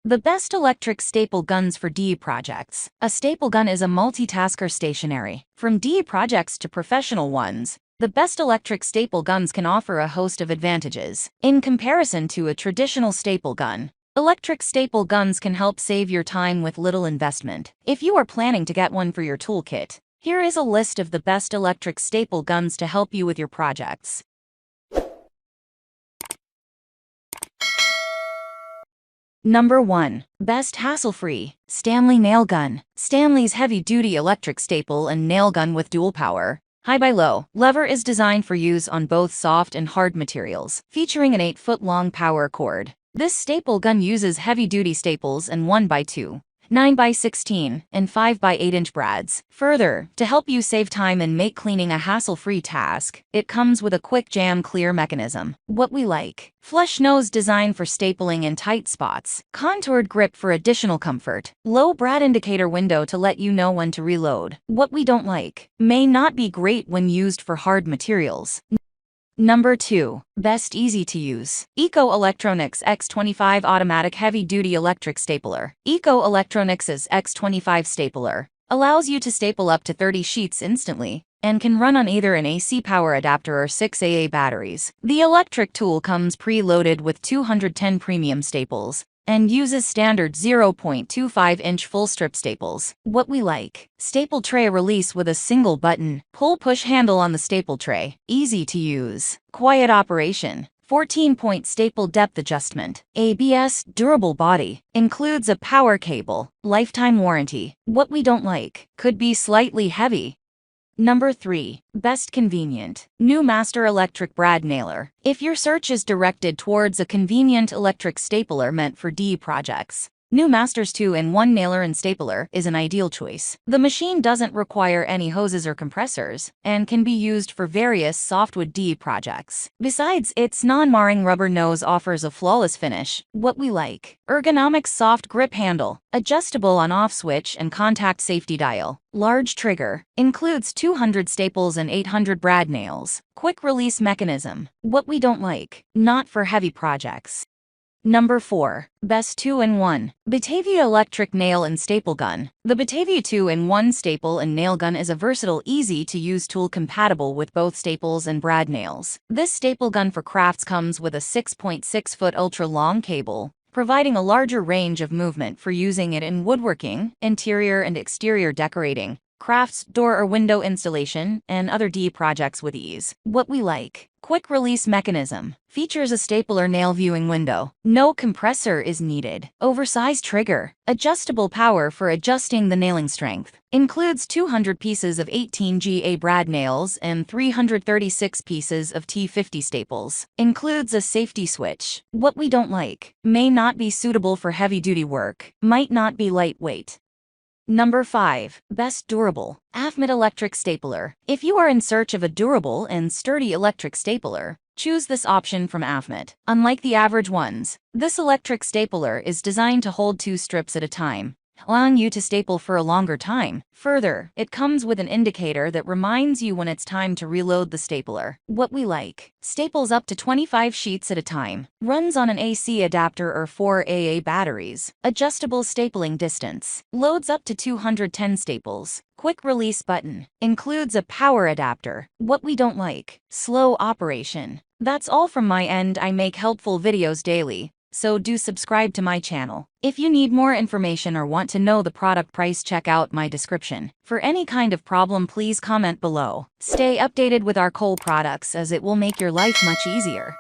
The best electric staple guns for DE projects. A staple gun is a multitasker stationary. From DE projects to professional ones, the best electric staple guns can offer a host of advantages. In comparison to a traditional staple gun, electric staple guns can help save your time with little investment. If you are planning to get one for your toolkit, here is a list of the best electric staple guns to help you with your projects. Number 1. Best hassle-free, Stanley nail gun. Stanley's heavy-duty electric staple and nail gun with dual power, high-by-low lever is designed for use on both soft and hard materials, featuring an 8-foot-long power cord. This staple gun uses heavy-duty staples and 1x2, 9x16, and 5x8-inch brads. Further, to help you save time and make cleaning a hassle-free task, it comes with a quick jam clear mechanism. What we like: flush nose design for stapling in tight spots, contoured grip for additional comfort, low brad indicator window to let you know when to reload. What we don't like: may not be great when used for hard materials. Number 2. Best easy to use, Eco Electronics X25 Automatic Heavy Duty Electric Stapler. Eco Electronics' X25 stapler allows you to staple up to 30 sheets instantly and can run on either an AC power adapter or 6 AA batteries. The electric tool comes pre-loaded with 210 premium staples and uses standard 0.25-inch full-strip staples. What we like: staple tray release with a single button, pull-push handle on the staple tray, easy to use, quiet operation, 14-point staple depth adjustment, ABS, durable body, includes a power cable, lifetime warranty. What we don't like: could be slightly heavy. Number 3. Best convenient, new Master Electric Brad Nailer. If your search is directed towards a convenient electric stapler meant for DE projects, new Master's 2-in-1 nailer and stapler is an ideal choice. The machine doesn't require any hoses or compressors and can be used for various softwood DE projects. Besides, its non-marring rubber nose offers a flawless finish. What we like: ergonomic soft grip handle, adjustable on-off switch and contact safety dial, large trigger, includes 200 staples and 800 brad nails, quick release mechanism. What we don't like: not for heavy projects. Number 4. Best 2-in-1, Batavia Electric Nail and Staple Gun. The Batavia 2-in-1 staple and nail gun is a versatile, easy-to-use tool compatible with both staples and brad nails. This staple gun for crafts comes with a 6.6-foot ultra-long cable, providing a larger range of movement for using it in woodworking, interior and exterior decorating, crafts, door or window installation, and other DE projects with ease. What we like: quick release mechanism, features a stapler nail viewing window, no compressor is needed, oversized trigger, adjustable power for adjusting the nailing strength, includes 200 pieces of 18GA brad nails and 336 pieces of T50 staples, includes a safety switch. What we don't like: may not be suitable for heavy-duty work, might not be lightweight. Number 5. Best durable, AFMET Electric Stapler. If you are in search of a durable and sturdy electric stapler, choose this option from AFMET. Unlike the average ones, this electric stapler is designed to hold 2 strips at a time, allowing you to staple for a longer time. Further, it comes with an indicator that reminds you when it's time to reload the stapler. What we like: staples up to 25 sheets at a time, runs on an AC adapter or 4 AA batteries, adjustable stapling distance, loads up to 210 staples, quick release button, includes a power adapter. What we don't like: slow operation. That's all from my end. I make helpful videos daily, so do subscribe to my channel. If you need more information or want to know the product price, check out my description. For any kind of problem, please comment below. Stay updated with our Cole products, as it will make your life much easier.